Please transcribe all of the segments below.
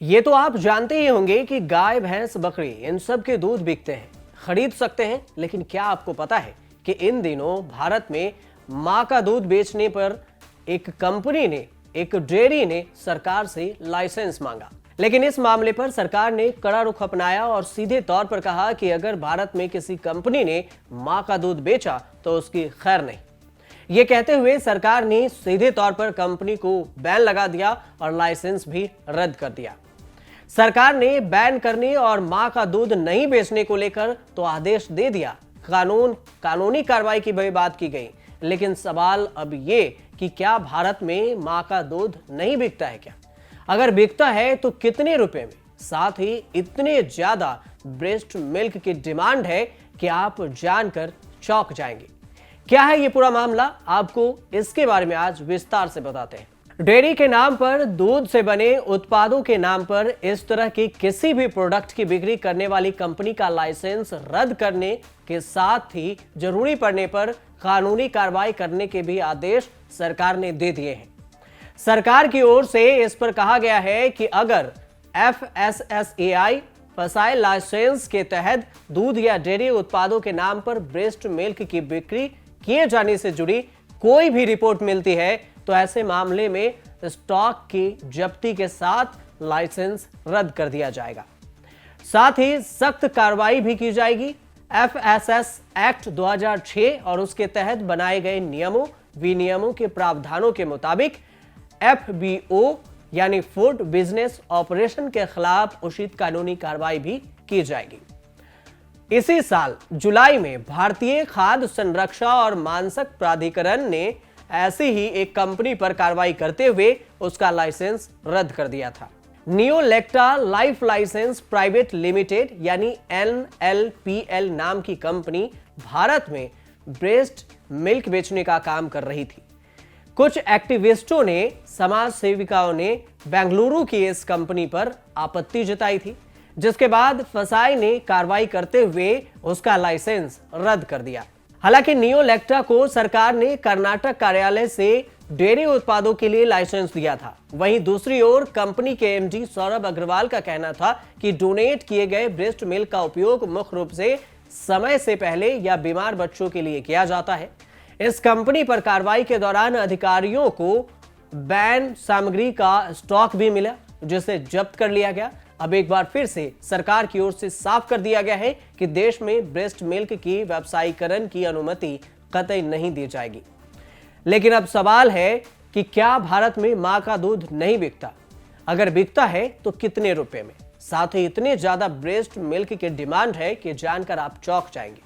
ये तो आप जानते ही होंगे कि गाय भैंस बकरी इन सब के दूध बिकते हैं, खरीद सकते हैं। लेकिन क्या आपको पता है कि इन दिनों भारत में मां का दूध बेचने पर एक कंपनी ने, एक डेयरी ने सरकार से लाइसेंस मांगा। लेकिन इस मामले पर सरकार ने कड़ा रुख अपनाया और सीधे तौर पर कहा कि अगर भारत में किसी कंपनी ने मां का दूध बेचा तो उसकी खैर नहीं। ये कहते हुए सरकार ने सीधे तौर पर कंपनी को बैन लगा दिया और लाइसेंस भी रद्द कर दिया। सरकार ने बैन करने और मां का दूध नहीं बेचने को लेकर तो आदेश दे दिया, कानूनी कार्रवाई की भी बात की गई। लेकिन सवाल अब ये कि क्या भारत में मां का दूध नहीं बिकता है क्या? अगर बिकता है तो कितने रुपए में? साथ ही इतने ज्यादा ब्रेस्ट मिल्क की डिमांड है कि आप जानकर चौंक जाएंगे। क्या है ये पूरा मामला, आपको इसके बारे में आज विस्तार से बताते हैं। डेयरी के नाम पर, दूध से बने उत्पादों के नाम पर इस तरह की किसी भी प्रोडक्ट की बिक्री करने वाली कंपनी का लाइसेंस रद्द करने के साथ ही जरूरी पड़ने पर कानूनी कार्रवाई करने के भी आदेश सरकार ने दे दिए हैं। सरकार की ओर से इस पर कहा गया है कि अगर FSSAI फसाई लाइसेंस के तहत दूध या डेयरी उत्पादों के नाम पर ब्रेस्ट मिल्क की बिक्री किए जाने से जुड़ी कोई भी रिपोर्ट मिलती है तो ऐसे मामले में स्टॉक की जब्ती के साथ लाइसेंस रद्द कर दिया जाएगा। साथ ही सख्त कार्रवाई भी की जाएगी। FSS एक्ट 2006 और उसके तहत बनाए गए नियमों विनियमों के प्रावधानों के मुताबिक FBO यानी फूड बिजनेस ऑपरेशन के खिलाफ उचित कानूनी कार्रवाई भी की जाएगी। इसी साल जुलाई में भारतीय खाद्य संरक्षा और मानक प्राधिकरण ने ऐसी ही एक कंपनी पर कार्रवाई करते हुए उसका लाइसेंस रद्द कर दिया था। नियोलेक्टा लाइफ लाइसेंस प्राइवेट लिमिटेड यानी NLPL नाम की कंपनी भारत में ब्रेस्ट मिल्क बेचने का काम कर रही थी। कुछ एक्टिविस्टों ने, समाज सेविकाओं ने बेंगलुरु की इस कंपनी पर आपत्ति जताई थी, जिसके बाद फसाई ने कार्रवाई करते हुए उसका लाइसेंस रद्द कर दिया। हालांकि नियोलेक्टा को सरकार ने कर्नाटक कार्यालय से डेयरी उत्पादों के लिए लाइसेंस दिया था। वहीं दूसरी ओर कंपनी के MD सौरभ अग्रवाल का कहना था कि डोनेट किए गए ब्रेस्ट मिल्क का उपयोग मुख्य रूप से समय से पहले या बीमार बच्चों के लिए किया जाता है। इस कंपनी पर कार्रवाई के दौरान अधिकारियों को बैन सामग्री का स्टॉक भी मिला, जिसे जब्त कर लिया गया। अब एक बार फिर से सरकार की ओर से साफ कर दिया गया है कि देश में ब्रेस्ट मिल्क की व्यावसायीकरण की अनुमति कतई नहीं दी जाएगी। लेकिन अब सवाल है कि क्या भारत में मां का दूध नहीं बिकता? अगर बिकता है तो कितने रुपए में? साथ ही इतने ज्यादा ब्रेस्ट मिल्क की डिमांड है कि जानकर आप चौंक जाएंगे।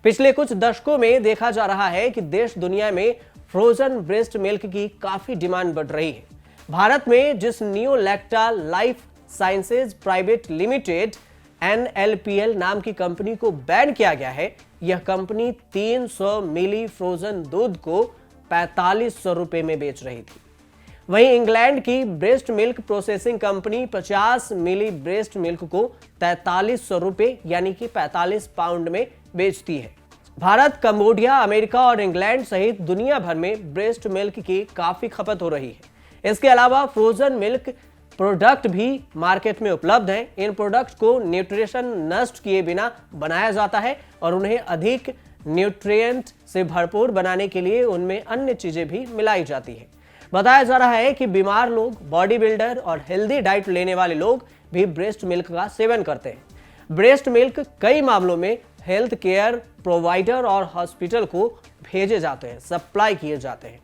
पिछले कुछ दशकों में देखा जा रहा है कि देश दुनिया में फ्रोजन ब्रेस्ट मिल्क की काफी डिमांड बढ़ रही है। भारत में जिस Neolacta life sciences private limited NLPL नाम की कंपनी को बैन किया गया है, यह कंपनी 300 मिली फ्रोजन दूध को 4500 रुपए में बेच रही थी। वहीं इंग्लैंड की ब्रेस्ट मिल्क प्रोसेसिंग कंपनी 50 मिली ब्रेस्ट मिल्क को 4300 रुपए यानी कि 45 पाउंड में बेचती है। भारत, कंबोडिया, अमेरिका और इंग्लैंड सहित दुनिया भर में ब्रेस्ट मिल्क की काफी खपत हो रही है। इसके अलावा फ्रोजन मिल्क प्रोडक्ट भी मार्केट में उपलब्ध हैं। इन प्रोडक्ट को न्यूट्रिशन नष्ट किए बिना बनाया जाता है और उन्हें अधिक न्यूट्रिएंट से भरपूर बनाने के लिए उनमें अन्य चीजें भी मिलाई जाती है। बताया जा रहा है कि बीमार लोग, बॉडी बिल्डर और हेल्दी डाइट लेने वाले लोग भी ब्रेस्ट मिल्क का सेवन करते हैं। ब्रेस्ट मिल्क कई मामलों में हेल्थ केयर प्रोवाइडर और हॉस्पिटल को भेजे जाते हैं, सप्लाई किए जाते हैं।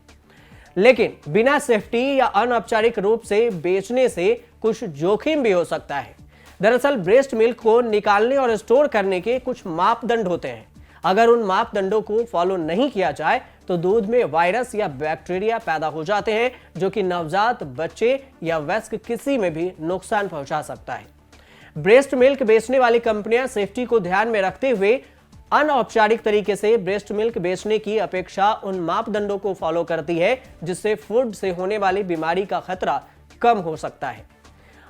लेकिन बिना सेफ्टी या अनौपचारिक रूप से बेचने से कुछ जोखिम भी हो सकता है। दरअसल ब्रेस्ट मिल्क को निकालने और स्टोर करने के कुछ मापदंड होते हैं। अगर उन मापदंडों को फॉलो नहीं किया जाए तो दूध में वायरस या बैक्टीरिया पैदा हो जाते हैं, जो कि नवजात बच्चे या वयस्क किसी में भी नुकसान पहुंचा सकता है। ब्रेस्ट मिल्क बेचने वाली कंपनियां सेफ्टी को ध्यान में रखते हुए अनौपचारिक तरीके से ब्रेस्ट मिल्क बेचने की अपेक्षा उन मापदंडों को फॉलो करती है, जिससे फूड से होने वाली बीमारी का खतरा कम हो सकता है।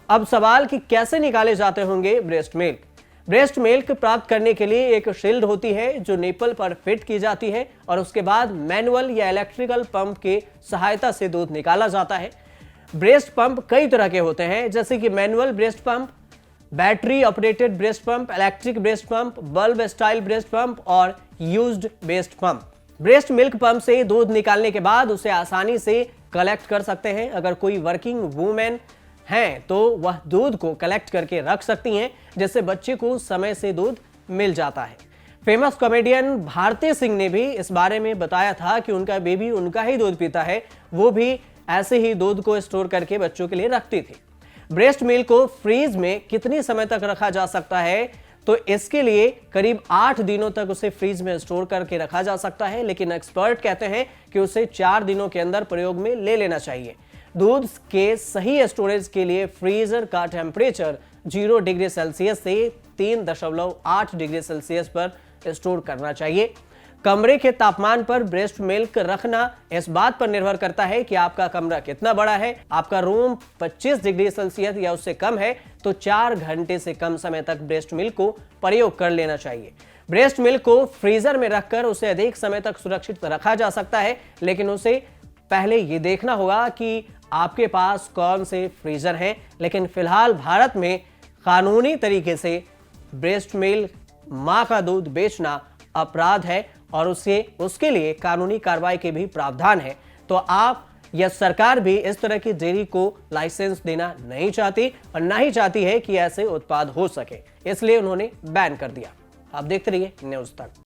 अब सवाल कि कैसे निकाले जाते होंगे ब्रेस्ट मिल्क? ब्रेस्ट मिल्क प्राप्त करने के लिए एक शील्ड होती है जो निपल पर फिट की जाती है और उसके बाद मैनुअल या इलेक्ट्रिकल पंप की सहायता से दूध निकाला जाता है। ब्रेस्ट पंप कई तरह के होते हैं, जैसे कि manual breast pump, battery operated breast pump, electric breast pump, bulb style breast pump और used breast pump. Breast milk pump से दूध निकालने के बाद उसे आसानी से कलेक्ट कर सकते हैं। अगर कोई वर्किंग वुमेन हैं तो वह दूध को कलेक्ट करके रख सकती हैं, जिससे बच्चे को समय से दूध मिल जाता है। फेमस कॉमेडियन भारती सिंह ने भी इस बारे में बताया था कि उनका बेबी उनका ही दूध पीता है, वो भी ऐसे ही दूध को स्टोर करके बच्चों के लिए रखती थी। ब्रेस्ट मिल्क को फ्रीज में कितनी समय तक रखा जा सकता है, तो इसके लिए करीब 8 दिनों तक उसे फ्रीज में स्टोर करके रखा जा सकता है, लेकिन एक्सपर्ट कहते हैं कि उसे 4 दिनों के अंदर प्रयोग में ले लेना चाहिए। दूध के सही स्टोरेज के लिए फ्रीजर का टेम्परेचर 0 डिग्री सेल्सियस से 3.8 डिग्री सेल्सियस पर स्टोर करना चाहिए। कमरे के तापमान पर ब्रेस्ट मिल्क रखना इस बात पर निर्भर करता है कि आपका कमरा कितना बड़ा है। आपका रूम 25 डिग्री सेल्सियस या उससे कम है तो 4 घंटे से कम समय तक ब्रेस्ट मिल्क को प्रयोग कर लेना चाहिए। ब्रेस्ट मिल्क को फ्रीजर में रखकर उसे अधिक समय तक सुरक्षित रखा जा सकता है, लेकिन उसे पहले ये देखना होगा कि आपके पास कौन से फ्रीजर हैं। लेकिन फिलहाल भारत में कानूनी तरीके से ब्रेस्ट मिल्क, मां का दूध बेचना अपराध है और उसके लिए कानूनी कार्रवाई के भी प्रावधान है। तो आप या सरकार भी इस तरह की डेयरी को लाइसेंस देना नहीं चाहती और ना ही चाहती है कि ऐसे उत्पाद हो सके, इसलिए उन्होंने बैन कर दिया। आप देखते रहिए न्यूज़ तक।